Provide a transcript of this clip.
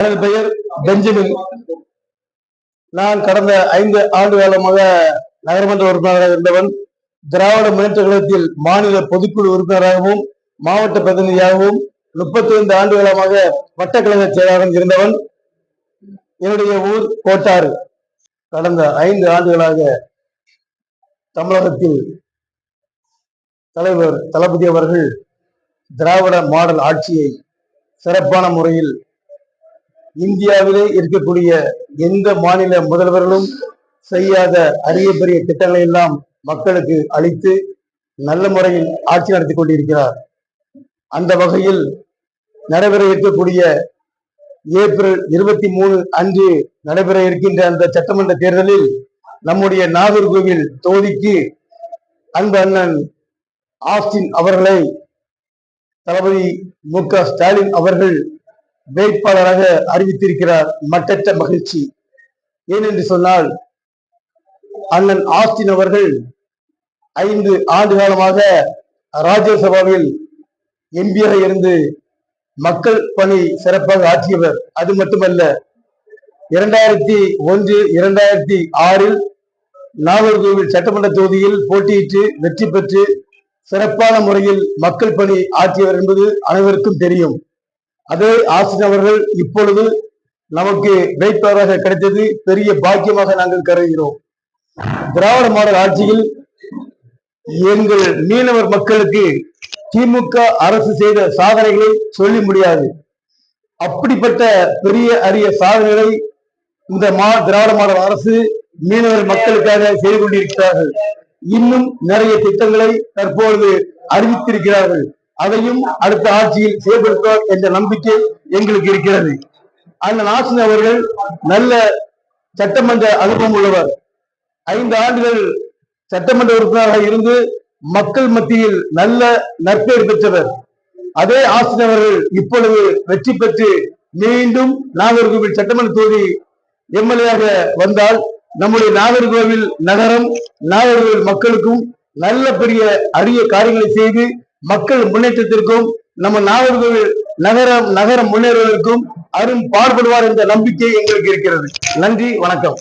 எனது பெயர் பெஞ்சமின். நான் கடந்த 5 ஆண்டு காலமாக நகரமன்ற உறுப்பினராக இருந்தவன். திராவிட முன்னேற்ற கழகத்தில் மாநில பொதுக்குழு உறுப்பினராகவும் மாவட்ட பிரதிநிதியாகவும் 35 ஆண்டு காலமாக வட்டக்கழக செயலாளராக இருந்தவன். என்னுடைய ஊர் கோட்டாறு. கடந்த 5 ஆண்டுகளாக தமிழகத்தில் தலைவர் தளபதி அவர்கள் திராவிட மாடல் ஆட்சியை சிறப்பான முறையில் இந்தியாவிலே இருக்கக்கூடிய எந்த மாநில முதல்வர்களும் செய்யாத அரிய பெரிய திட்டங்களை எல்லாம் மக்களுக்கு அளித்து நல்ல முறையில் ஆட்சி நடத்தி கொண்டிருக்கிறார். அந்த வகையில் நடைபெற இருக்கக்கூடிய ஏப்ரல் 23 அன்று நடைபெற இருக்கின்ற அந்த சட்டமன்ற தேர்தலில் நம்முடைய நாகர்கோவில் தொகுதிக்கு அன்பு அண்ணன் ஆஸ்டின் அவர்களை தளபதி மு.க. ஸ்டாலின் அவர்கள் வேட்பாளராக அறிவித்திருக்கிறார். மட்டற்ற மகிழ்ச்சி. ஏனென்று சொன்னால் அண்ணன் ஆஸ்டின் அவர்கள் 5 ஆண்டு காலமாக ராஜ்யசபாவில் எம்பியாக இருந்து மக்கள் பணி சிறப்பாக ஆற்றியவர். அது மட்டுமல்ல, 2001, 2006 நாகர்கோவில் சட்டமன்ற தொகுதியில் போட்டியிட்டு வெற்றி பெற்று சிறப்பான முறையில் மக்கள் பணி ஆற்றியவர் என்பது அனைவருக்கும் தெரியும். அதே ஆஸ்டின் அவர்கள் இப்பொழுது நமக்கு வேட்பாளராக கிடைத்தது பெரிய பாக்கியமாக நாங்கள் கருதுகிறோம். திராவிட மாடல் ஆட்சியில் எங்கள் மீனவர் மக்களுக்கு திமுக அரசு செய்த சாதனைகளை சொல்லி முடியாது. அப்படிப்பட்ட பெரிய அரிய சாதனைகளை இந்த திராவிட மாடல் அரசு மீனவர் மக்களுக்காக செய்து கொண்டிருக்கிறார்கள். இன்னும் நிறைய திட்டங்களை தற்பொழுது அறிவித்திருக்கிறார்கள். அதையும் அடுத்த ஆட்சியில் செயல்படுத்துவார் என்ற நம்பிக்கை எங்களுக்கு இருக்கிறது. அந்த ஆஸ்டின் அவர்கள் நல்ல சட்டமன்ற அனுபவம் உள்ளவர். 5 ஆண்டுகள் சட்டமன்ற உறுப்பினராக இருந்து மக்கள் மத்தியில் நல்ல நற்பெயர் பெற்றவர். அதே ஆஸ்டின் அவர்கள் இப்பொழுது வெற்றி பெற்று மீண்டும் நாகர்கோவில் சட்டமன்ற தொகுதி எம்எல்ஏயாக வந்தால் நம்முடைய நாகர்கோவில் நகரம், நாகர்கோவில் மக்களுக்கும் நல்ல பெரிய அரிய காரியங்களை செய்து மக்கள் முன்னேற்றத்திற்கும் நம்ம நாகர்கோவில் நகரம் முன்னேறுவதற்கும் அரும் பாடுபடுவார் என்ற நம்பிக்கை எங்களுக்கு இருக்கிறது. நன்றி, வணக்கம்.